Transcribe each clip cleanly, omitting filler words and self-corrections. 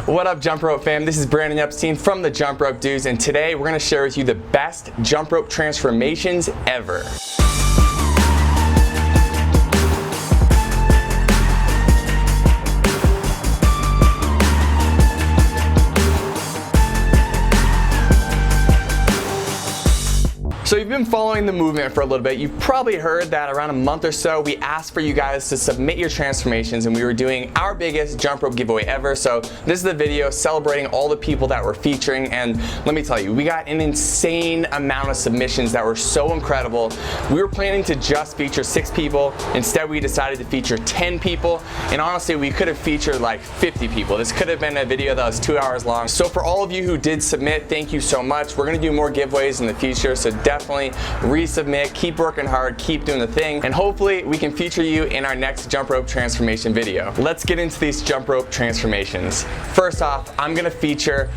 What up, jump rope fam? This is Brandon Epstein from the Jump Rope Dudes, and today we're going to share with you the best jump rope transformations ever. So you've been following the movement for a little bit. You've probably heard that around a month or so we asked for you guys to submit your transformations, and we were doing our biggest jump rope giveaway ever. So this is the video celebrating all the people that we're featuring, and let me tell you, we got an insane amount of submissions that were so incredible. We were planning to just feature 6 people. Instead, we decided to feature 10 people, and honestly, we could have featured like 50 people. This could have been a video that was 2 hours long. So for all of you who did submit, thank you so much. We're gonna do more giveaways in the future, so definitely resubmit, keep working hard, keep doing the thing, and hopefully we can feature you in our next jump rope transformation video. Let's get into these jump rope transformations. First off, I'm gonna feature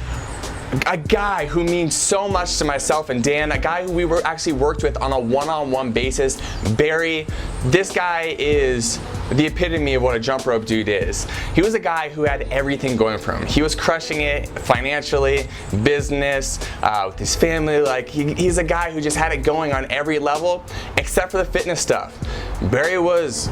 a guy who means so much to myself and Dan, a guy who we actually worked with on a one-on-one basis, Barry. This guy is the epitome of what a jump rope dude is. He was a guy who had everything going for him. He was crushing it financially, business, with his family. Like he's a guy who just had it going on every level except for the fitness stuff. Barry was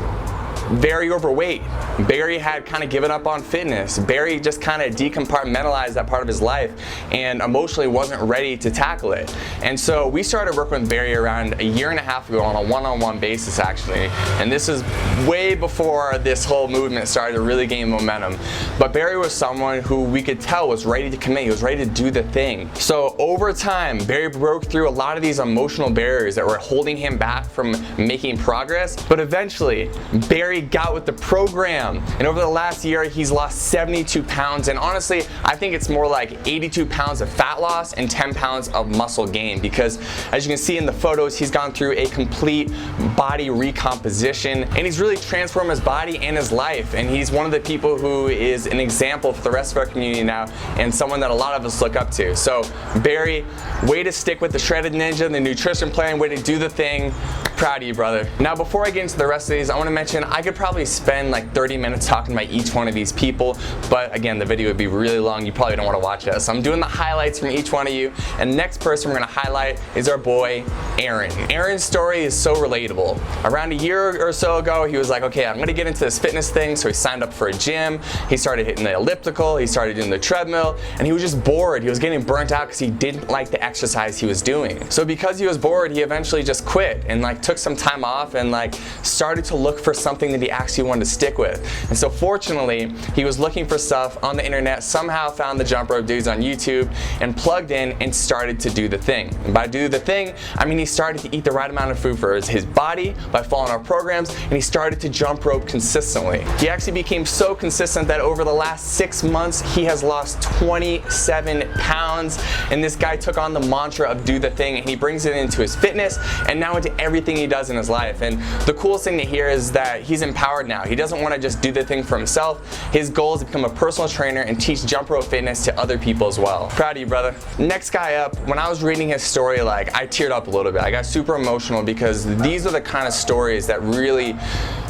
very overweight. Barry had kind of given up on fitness. Barry just kind of decompartmentalized that part of his life and emotionally wasn't ready to tackle it. And so we started working with Barry around a year and a half ago on a one-on-one basis actually. And this is way before this whole movement started to really gain momentum. But Barry was someone who we could tell was ready to commit. He was ready to do the thing. So over time, Barry broke through a lot of these emotional barriers that were holding him back from making progress. But eventually, Barry got with the program, and over the last year he's lost 72 pounds, and honestly I think it's more like 82 pounds of fat loss and 10 pounds of muscle gain, because as you can see in the photos, he's gone through a complete body recomposition, and he's really transformed his body and his life, and he's one of the people who is an example for the rest of our community now, and someone that a lot of us look up to. So Barry, way to stick with the shredded ninja, the nutrition plan, way to do the thing. Proud of you, brother. Now before I get into the rest of these, I want to mention I could probably spend like 30 minutes talking about each one of these people, but again, the video would be really long. You probably don't want to watch it. So I'm doing the highlights from each one of you, and the next person we're going to highlight is our boy Aaron. Aaron's story is so relatable. Around a year or so ago, he was like, okay, I'm going to get into this fitness thing, so he signed up for a gym. He started hitting the elliptical, he started doing the treadmill, and he was just bored. He was getting burnt out because he didn't like the exercise he was doing. So because he was bored, he eventually just quit and like took some time off and like started to look for something that he actually wanted to stick with. And so fortunately, he was looking for stuff on the internet, somehow found the Jump Rope Dudes on YouTube and plugged in and started to do the thing. And by do the thing, I mean he started to eat the right amount of food for his body by following our programs, and he started to jump rope consistently. He actually became so consistent that over the last 6 months, he has lost 27 pounds, and this guy took on the mantra of do the thing, and he brings it into his fitness and now into everything he does in his life. And the coolest thing to hear is that he's empowered now. He doesn't want to just do the thing for himself. His goal is to become a personal trainer and teach jump rope fitness to other people as well. Proud of you, brother. Next guy up, when I was reading his story, like I teared up a little bit. I got super emotional because these are the kind of stories that really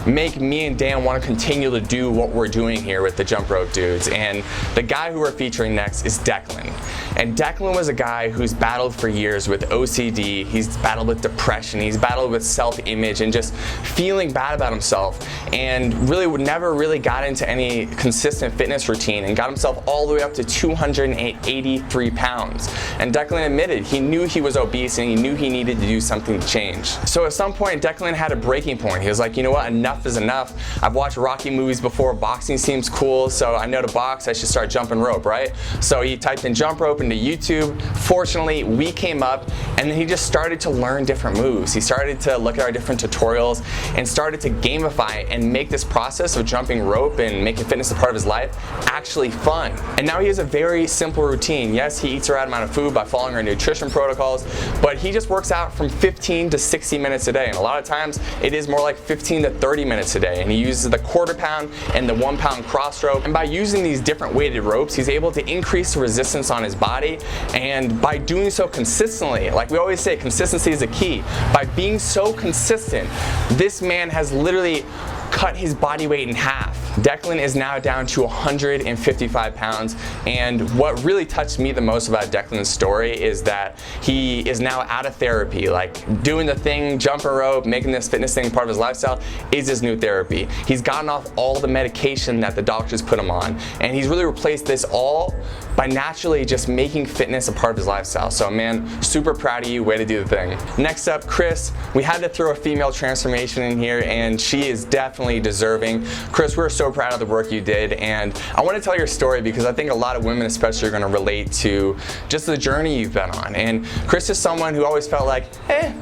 make me and Dan want to continue to do what we're doing here with the Jump Rope Dudes. And the guy who we're featuring next is Declan. And Declan was a guy who's battled for years with OCD, he's battled with depression, he's battled with self-image and just feeling bad about himself, and really never really got into any consistent fitness routine and got himself all the way up to 283 pounds. And Declan admitted he knew he was obese and he knew he needed to do something to change. So at some point, Declan had a breaking point. He was like, you know what, enough is enough. I've watched Rocky movies before, boxing seems cool, so I know to box, I should start jumping rope, right? So he typed in jump rope into YouTube. Fortunately, we came up, and then he just started to learn different moves. He started to look at our different tutorials and started to gamify and make this process of jumping rope and making fitness a part of his life actually fun. And now he has a very simple routine. Yes, he eats the right amount of food by following our nutrition protocols, but he just works out from 15 to 60 minutes a day. And a lot of times it is more like 15 to 30 minutes a day. And he uses the quarter pound and the 1 pound cross rope. And by using these different weighted ropes, he's able to increase the resistance on his body. And by doing so consistently, like we always say, consistency is a key. By being so consistent, this man has literally cut his body weight in half. Declan is now down to 155 pounds, and what really touched me the most about Declan's story is that he is now out of therapy. Like, doing the thing, jumping rope, making this fitness thing part of his lifestyle is his new therapy. He's gotten off all the medication that the doctors put him on, and he's really replaced this all by naturally just making fitness a part of his lifestyle. So man, super proud of you, way to do the thing. Next up, Chris. We had to throw a female transformation in here, and she is definitely deserving. Chris, we're so proud of the work you did, and I want to tell your story because I think a lot of women especially are going to relate to just the journey you've been on. And Chris is someone who always felt like,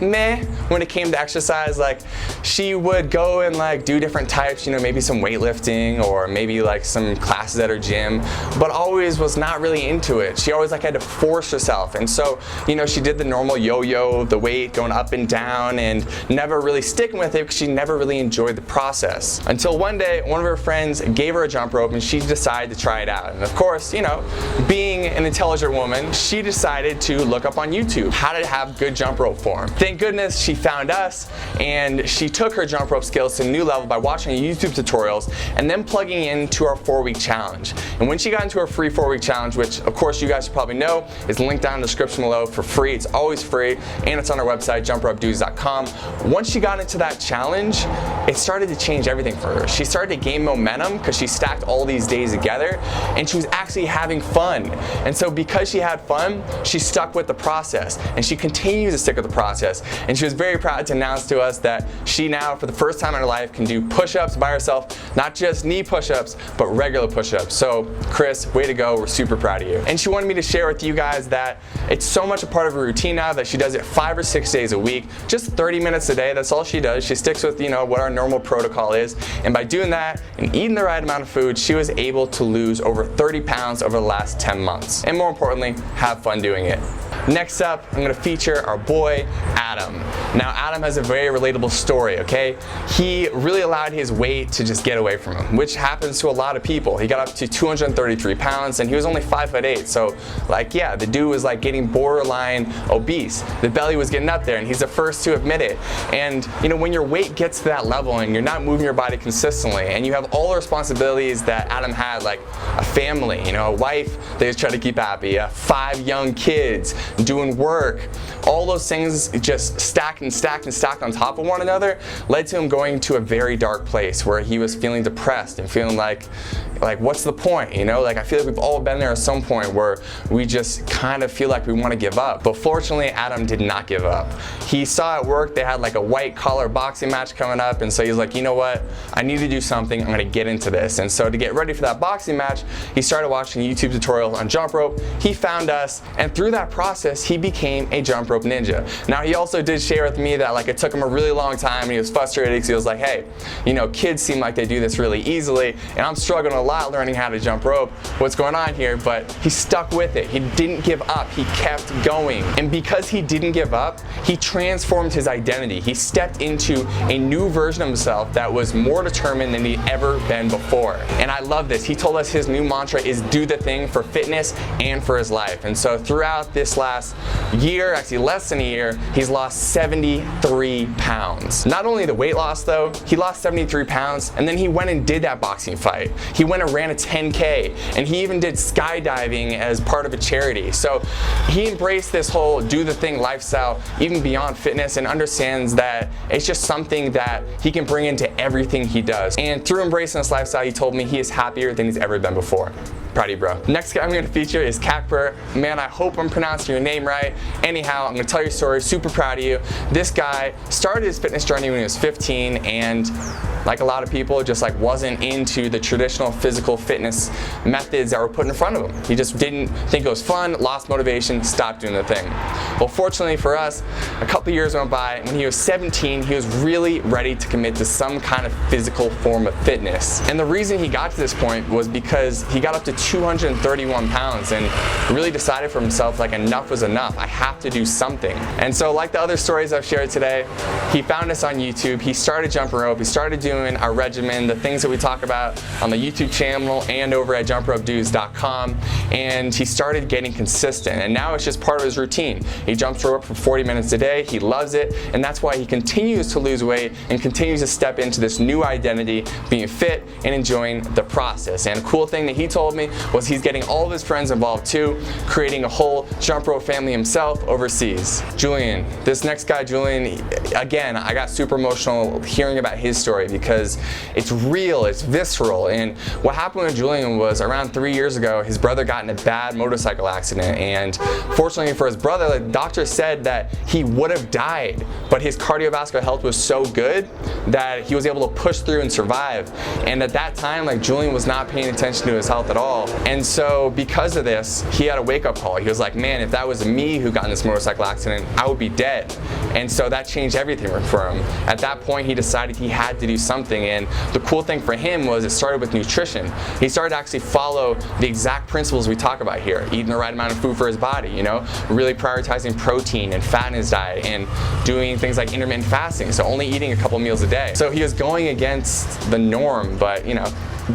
meh, when it came to exercise. Like, she would go and like do different types, you know, maybe some weightlifting or maybe like some classes at her gym, but always was not really into it. She always like had to force herself, and so, you know, she did the normal yo-yo, the weight going up and down, and never really sticking with it because she never really enjoyed the process. Until one day, one of her friends gave her a jump rope and she decided to try it out. And of course, you know, being an intelligent woman, she decided to look up on YouTube how to have good jump rope form. Thank goodness she found us, and she took her jump rope skills to a new level by watching YouTube tutorials and then plugging into our 4-week challenge. And when she got into her free 4-week challenge, which of course you guys probably know is linked down in the description below for free, it's always free, and it's on our website, jumpropedudes.com. Once she got into that challenge, it started to change everything for her. She started to gain momentum because she stacked all these days together, and she was actually having fun. And so because she had fun, she stuck with the process, and she continues to stick with the process. And she was very proud to announce to us that she now, for the first time in her life, can do push-ups by herself, not just knee push-ups, but regular push-ups. So Chris, way to go, we're super proud of you. And she wanted me to share with you guys that it's so much a part of her routine now that she does it 5 or 6 days a week, just 30 minutes a day. That's all she does. She sticks with, you know, what our normal protocol is, and by doing that and eating the right amount of food, she was able to lose over 30 pounds over the last 10 months, and more importantly, have fun doing it. Next up, I'm going to feature our boy, Adam. Now, Adam has a very relatable story, okay? He really allowed his weight to just get away from him, which happens to a lot of people. He got up to 233 pounds, and he was only 5'8", so like, yeah, the dude was like getting borderline obese. The belly was getting up there, and he's the first to admit it. And, you know, when your weight gets to that level and you're not moving your body consistently, and you have all the responsibilities that Adam had, like a family, you know, a wife that he's trying to keep happy, 5 young kids, doing work, all those things just stacked and stacked and stacked on top of one another, led to him going to a very dark place where he was feeling depressed and feeling like what's the point, you know? Like, I feel like we've all been there at some point where we just kind of feel like we want to give up. But fortunately, Adam did not give up. He saw at work they had like a white collar boxing match coming up, and so he's like, you know what, I need to do something, I'm gonna get into this. And so to get ready for that boxing match, he started watching YouTube tutorials on jump rope. He found us, and through that process, he became a jump rope ninja. Now, he also did share with me that like it took him a really long time, and he was frustrated because he was like, hey, you know, kids seem like they do this really easily, and I'm struggling a lot learning how to jump rope. What's going on here? But he stuck with it. He didn't give up. He kept going. And because he didn't give up, he transformed his identity. He stepped into a new version of himself that was more determined than he'd ever been before. And I love this. He told us his new mantra is do the thing for fitness and for his life. And so throughout this last year, actually less than a year, he's lost 73 pounds. Not only the weight loss though, he lost 73 pounds, and then he went and did that boxing fight. He went and ran a 10K, and he even did skydiving as part of a charity. So he embraced this whole do the thing lifestyle even beyond fitness, and understands that it's just something that he can bring into everything he does. And through embracing this lifestyle, he told me he is happier than he's ever been before. Proud of you, bro. Next guy I'm going to feature is Capra. Man, I hope I'm pronouncing your name right. Anyhow, I'm going to tell your story. Super proud of you. This guy started his fitness journey when he was 15, and like a lot of people, just like wasn't into the traditional physical fitness methods that were put in front of him. He just didn't think it was fun, lost motivation, stopped doing the thing. Well, fortunately for us, a couple years went by. When he was 17, he was really ready to commit to some kind of physical form of fitness. And the reason he got to this point was because he got up to 231 pounds and really decided for himself, like, enough was enough. I have to do something. And so, like the other stories I've shared today, he found us on YouTube. He started jumping rope. He started doing our regimen, the things that we talk about on the YouTube channel and over at jumpropedudes.com. And he started getting consistent. And now it's just part of his routine. He jumps rope for 40 minutes a day. He loves it. And that's why he continues to lose weight and continues to step into this new identity, being fit and enjoying the process. And a cool thing that he told me was he's getting all of his friends involved too, creating a whole jump rope family himself overseas. Julian, this next guy, Julian, again, I got super emotional hearing about his story because it's real, it's visceral. And what happened with Julian was around 3 years ago, his brother got in a bad motorcycle accident. And fortunately for his brother, the doctor said that he would have died, but his cardiovascular health was so good that he was able to push through and survive. And at that time, like, Julian was not paying attention to his health at all. And so because of this, he had a wake-up call. He was like, man, if that was me who got in this motorcycle accident, I would be dead. And so that changed everything for him. At that point, he decided he had to do something. And the cool thing for him was it started with nutrition. He started to actually follow the exact principles we talk about here, eating the right amount of food for his body, you know, really prioritizing protein and fat in his diet, and doing things like intermittent fasting, so only eating a couple meals a day. So he was going against the norm, but, you know,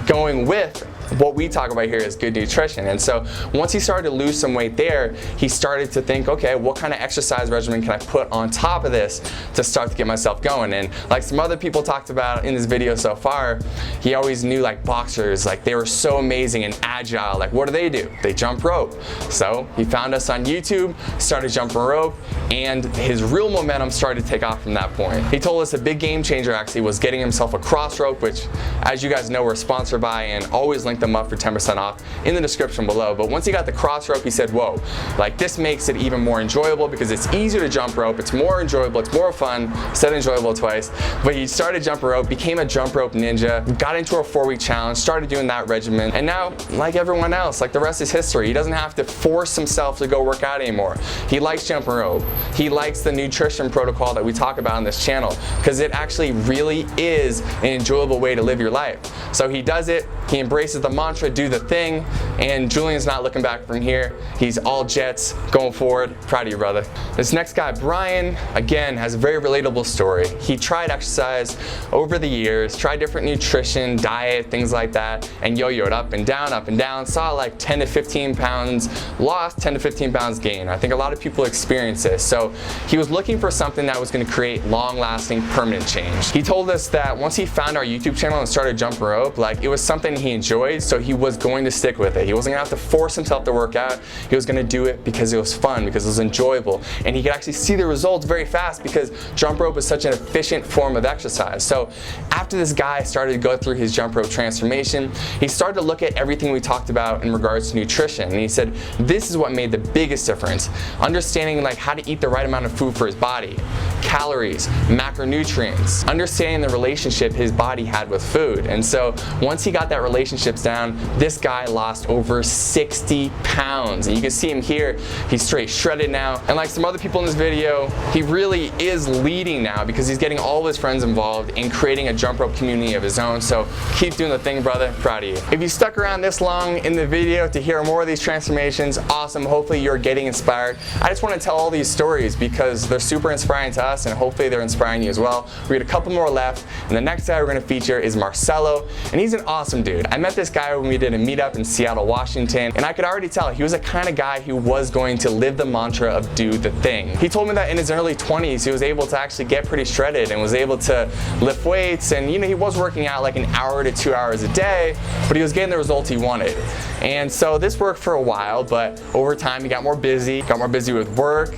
going with what we talk about here is good nutrition. And so once he started to lose some weight there, he started to think, okay, what kind of exercise regimen can I put on top of this to start to get myself going? And like some other people talked about in this video so far, he always knew, like, boxers, like, they were so amazing and agile. Like, what do? They jump rope. So he found us on YouTube, started jumping rope, and his real momentum started to take off from that point. He told us a big game changer actually was getting himself a cross rope, which, as you guys know, we're sponsored by, and always link them up for 10% off in the description below. But once he got the cross rope, he said, whoa, like, this makes it even more enjoyable because it's easier to jump rope, it's more enjoyable, it's more fun. Said enjoyable twice. But he started jumping rope, became a jump rope ninja, got into a 4-week challenge, started doing that regimen, and now, like everyone else, like, the rest is history. He doesn't have to force himself to go work out anymore. He likes jumping rope. He likes the nutrition protocol that we talk about on this channel because it actually really is an enjoyable way to live your life. So he does it, he embraces the mantra, do the thing, and Julian's not looking back from here. He's all jets going forward. Proud of you, brother. This next guy, Brian, again, has a very relatable story. He tried exercise over the years, tried different nutrition, diet, things like that, and yo-yoed up and down, saw like 10 to 15 pounds lost, 10 to 15 pounds gain. I think a lot of people experience this. So he was looking for something that was going to create long-lasting, permanent change. He told us that once he found our YouTube channel and started jumping rope, like, it was something he enjoyed, so he was going to stick with it. He wasn't gonna have to force himself to work out. He was gonna do it because it was fun, because it was enjoyable, and he could actually see the results very fast because jump rope is such an efficient form of exercise. So after this guy started to go through his jump rope transformation, he started to look at everything we talked about in regards to nutrition, and he said this is what made the biggest difference. Understanding, like, how to eat the right amount of food for his body, calories, macronutrients, understanding the relationship his body had with food. And so once he got that relationships down, this guy lost over 60 pounds. And you can see him here, he's straight shredded now. And like some other people in this video, he really is leading now because he's getting all of his friends involved in creating a jump rope community of his own. So keep doing the thing, brother. Proud of you. If you stuck around this long in the video to hear more of these transformations, awesome. Hopefully you're getting inspired. I just want to tell all these stories because they're super inspiring to us, and hopefully they're inspiring you as well. We got a couple more left, and the next guy we're going to feature is Marcelo, and he's an awesome dude. I met this guy when we did a meetup in Seattle, Washington, and I could already tell he was the kind of guy who was going to live the mantra of do the thing. He told me that in his early 20s he was able to actually get pretty shredded and was able to lift weights, and you know, he was working out like an hour to 2 hours a day, but he was getting the results he wanted. And so this worked for a while, but over time he got more busy with work,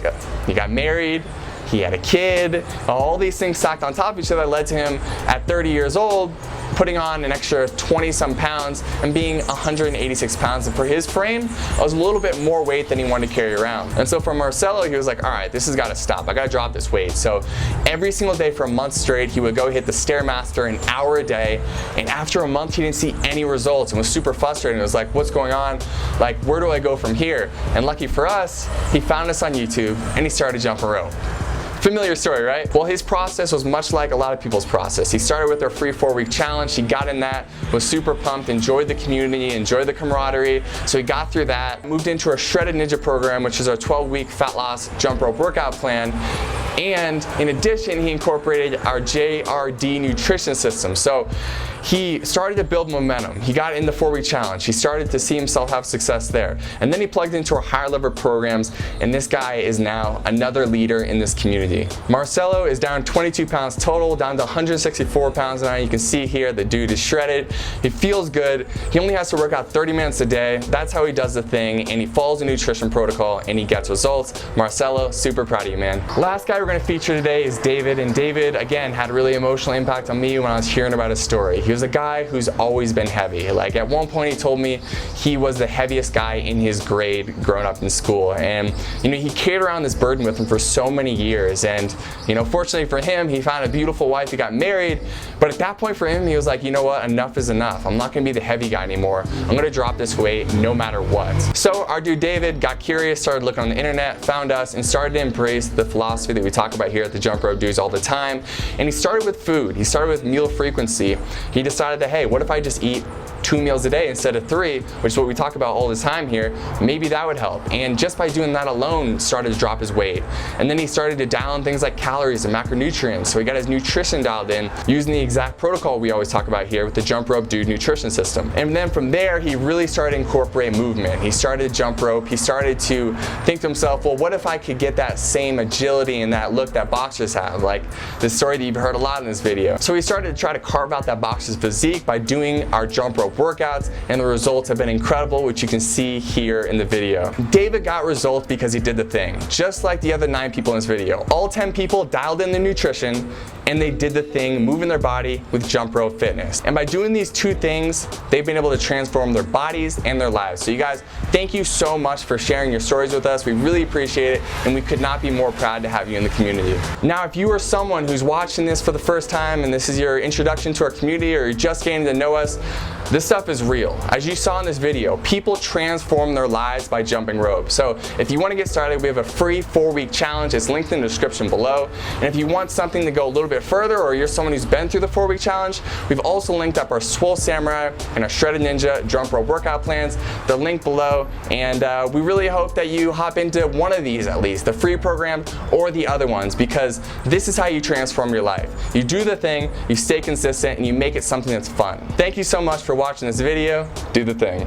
he got married, he had a kid. All these things stacked on top of each other led to him at 30 years old putting on an extra 20-some pounds and being 186 pounds. And for his frame, it was a little bit more weight than he wanted to carry around. And so for Marcelo, he was like, all right, this has got to stop. I got to drop this weight. So every single day for a month straight, he would go hit the Stairmaster an hour a day. And after a month, he didn't see any results and was super frustrated. It was like, what's going on? Like, where do I go from here? And lucky for us, he found us on YouTube and he started jumping rope. Familiar story, right? Well, his process was much like a lot of people's process. He started with our free 4-week challenge. He got in that, was super pumped, enjoyed the community, enjoyed the camaraderie. So he got through that, moved into our Shredded Ninja program, which is our 12-week fat loss jump rope workout plan. And in addition, he incorporated our JRD nutrition system. So he started to build momentum. He got in the 4-week challenge. He started to see himself have success there. And then he plugged into our higher level programs, and this guy is now another leader in this community. Marcelo is down 22 pounds total, down to 164 pounds now. You can see here the dude is shredded. He feels good. He only has to work out 30 minutes a day. That's how he does the thing, and he follows a nutrition protocol and he gets results. Marcelo, super proud of you, man. Last guy we're going to feature today is David, and David again had a really emotional impact on me when I was hearing about his story. He was a guy who's always been heavy. Like at one point he told me he was the heaviest guy in his grade growing up in school, and you know, he carried around this burden with him for so many years. And you know, fortunately for him, he found a beautiful wife, he got married, but at that point for him, he was like, you know what, enough is enough. I'm not gonna be the heavy guy anymore. I'm gonna drop this weight no matter what. So our dude David got curious, started looking on the internet, found us, and started to embrace the philosophy that we talk about here at the Jump Rope Dudes all the time. And he started with food. He started with meal frequency. He decided that, hey, what if I just eat 2 meals a day instead of 3, which is what we talk about all the time here. Maybe that would help. And just by doing that alone, started to drop his weight. And then he started to dial in things like calories and macronutrients. So he got his nutrition dialed in using the exact protocol we always talk about here with the Jump Rope Dude nutrition system. And then from there, he really started to incorporate movement. He started to jump rope. He started to think to himself, well, what if I could get that same agility and that look that boxers have? Like the story that you've heard a lot in this video. So he started to try to carve out that boxer's physique by doing our jump rope workouts, and the results have been incredible, which you can see here in the video. David got results because he did the thing, just like the other 9 people in this video. All 10 people dialed in the nutrition and they did the thing, moving their body with jump rope fitness. And by doing these 2 things, they've been able to transform their bodies and their lives. So you guys, thank you so much for sharing your stories with us. We really appreciate it, and we could not be more proud to have you in the community. Now, if you are someone who's watching this for the first time and this is your introduction to our community, or you're just getting to know us, this stuff is real. As you saw in this video, people transform their lives by jumping rope. So if you want to get started, we have a free 4-week challenge. It's linked in the description below. And if you want something to go a little bit further, or you're someone who's been through the 4-week challenge, we've also linked up our Swole Samurai and our Shredded Ninja jump rope workout plans. They're linked below, and we really hope that you hop into one of these at least, the free program or the other ones, because this is how you transform your life. You do the thing, you stay consistent, and you make it something that's fun. Thank you so much for watching this video. Do the thing.